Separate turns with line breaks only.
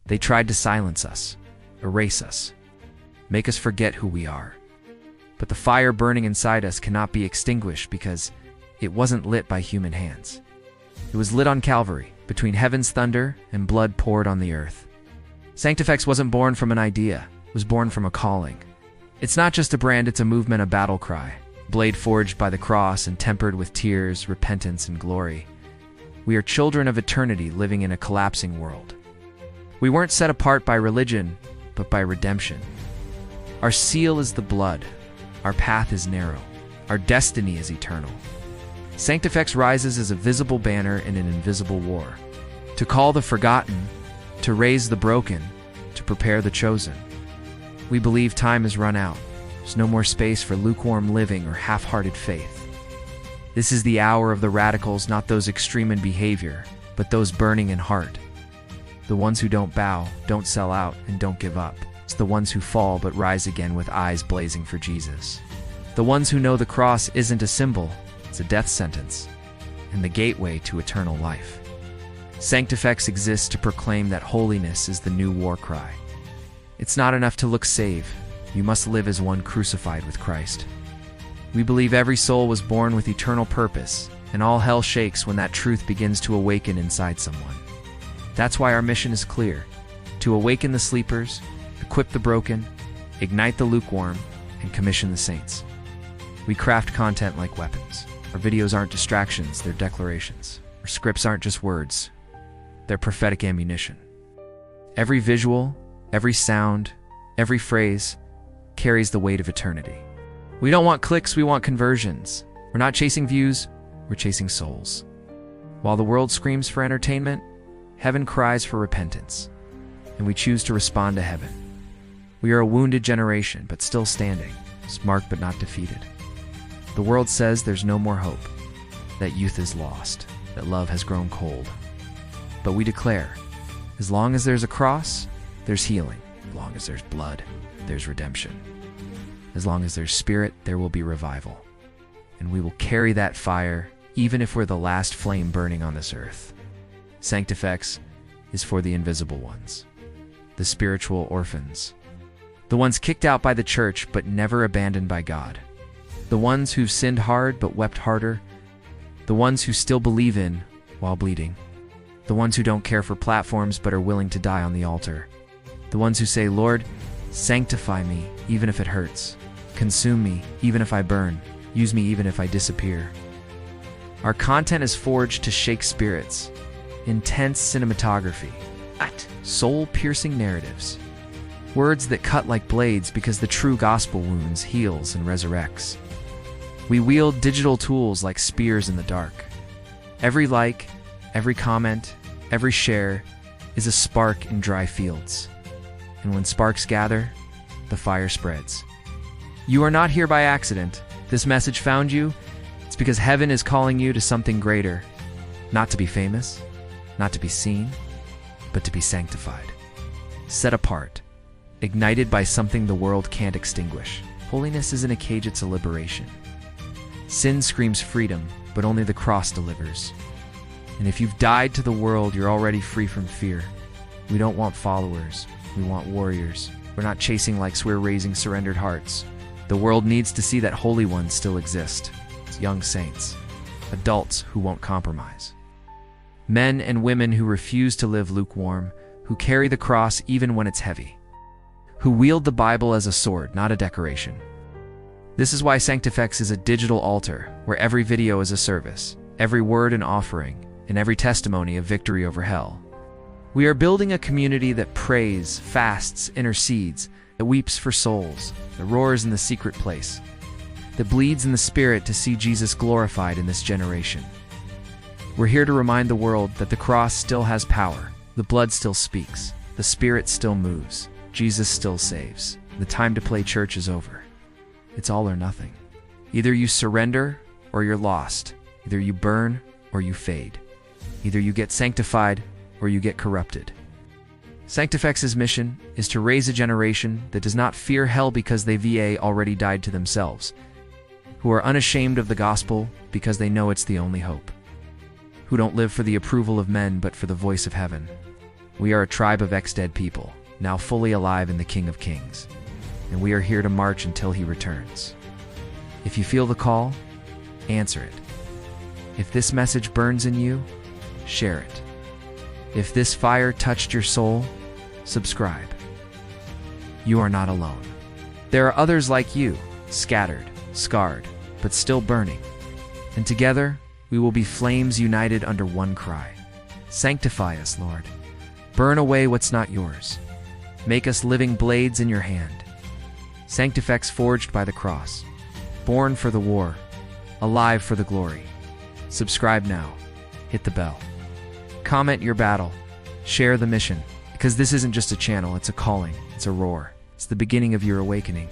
They tried to silence us, erase us, make us forget who we are. But the fire burning inside us cannot be extinguished because it wasn't lit by human hands. It was lit on Calvary, between heaven's thunder and blood poured on the earth. SANCTIFEX wasn't born from an idea, it was born from a calling. It's not just a brand, it's a movement, a battle cry, blade forged by the cross and tempered with tears, repentance, and glory. We are children of eternity living in a collapsing world. We weren't set apart by religion, but by redemption. Our seal is the blood. Our path is narrow. Our destiny is eternal. SANCTIFEX rises as a visible banner in an invisible war. To call the forgotten, to raise the broken, to prepare the chosen. We believe time has run out. There's no more space for lukewarm living or half-hearted faith. This is the hour of the radicals, not those extreme in behavior, but those burning in heart. The ones who don't bow, don't sell out, and don't give up. It's the ones who fall but rise again with eyes blazing for Jesus. The ones who know the cross isn't a symbol, it's a death sentence, and the gateway to eternal life. SANCTIFEX exists to proclaim that holiness is the new war cry. It's not enough to look saved. You must live as one crucified with Christ. We believe every soul was born with eternal purpose, and all hell shakes when that truth begins to awaken inside someone. That's why our mission is clear: to awaken the sleepers, equip the broken, ignite the lukewarm, and commission the saints. We craft content like weapons. Our videos aren't distractions, they're declarations. Our scripts aren't just words, they're prophetic ammunition. Every visual, every sound, every phrase carries the weight of eternity. We don't want clicks, we want conversions. We're not chasing views, we're chasing souls. While the world screams for entertainment, heaven cries for repentance, and we choose to respond to heaven. We are a wounded generation, but still standing, marked but not defeated. The world says there's no more hope, that youth is lost, that love has grown cold. But we declare, as long as there's a cross, there's healing. As long as there's blood, there's redemption. As long as there's spirit, there will be revival. And we will carry that fire, even if we're the last flame burning on this earth. SANCTIFEX is for the invisible ones, the spiritual orphans, the ones kicked out by the church but never abandoned by God, the ones who've sinned hard but wept harder, the ones who still believe in while bleeding, the ones who don't care for platforms but are willing to die on the altar, the ones who say, Lord, sanctify me even if it hurts, consume me even if I burn, use me even if I disappear. Our content is forged to shake spirits, intense cinematography, soul-piercing narratives, words that cut like blades because the true gospel wounds, heals, and resurrects. We wield digital tools like spears in the dark. Every like, every comment, every share is a spark in dry fields. And when sparks gather, the fire spreads. You are not here by accident. This message found you. It's because heaven is calling you to something greater, not to be famous, not to be seen, but to be sanctified, set apart, ignited by something the world can't extinguish. Holiness isn't a cage, it's a liberation. Sin screams freedom, but only the cross delivers. And if you've died to the world, you're already free from fear. We don't want followers, we want warriors. We're not chasing likes, we're raising surrendered hearts. The world needs to see that holy ones still exist. It's young saints, adults who won't compromise. Men and women who refuse to live lukewarm, who carry the cross even when it's heavy, who wield the Bible as a sword, not a decoration. This is why SANCTIFEX is a digital altar, where every video is a service, every word an offering, and every testimony a victory over hell. We are building a community that prays, fasts, intercedes, that weeps for souls, that roars in the secret place, that bleeds in the spirit to see Jesus glorified in this generation. We're here to remind the world that the cross still has power, the blood still speaks, the spirit still moves, Jesus still saves. The time to play church is over. It's all or nothing. Either you surrender or you're lost. Either you burn or you fade. Either you get sanctified or you get corrupted. SANCTIFEX's mission is to raise a generation that does not fear hell because they already died to themselves, who are unashamed of the gospel because they know it's the only hope, who don't live for the approval of men but for the voice of heaven, We are a tribe of ex-dead people, now fully alive in the King of Kings, and we are here to march until he returns. If you feel the call, answer it. If this message burns in you, share it. If this fire touched your soul, subscribe. You are not alone. There are others like you, scattered, scarred, but still burning. And together, we will be flames united under one cry. Sanctify us, Lord. Burn away what's not yours. Make us living blades in your hand. SANCTIFEX forged by the cross. Born for the war. Alive for the glory. Subscribe now. Hit the bell. Comment your battle. Share the mission. Because this isn't just a channel, it's a calling. It's a roar. It's the beginning of your awakening.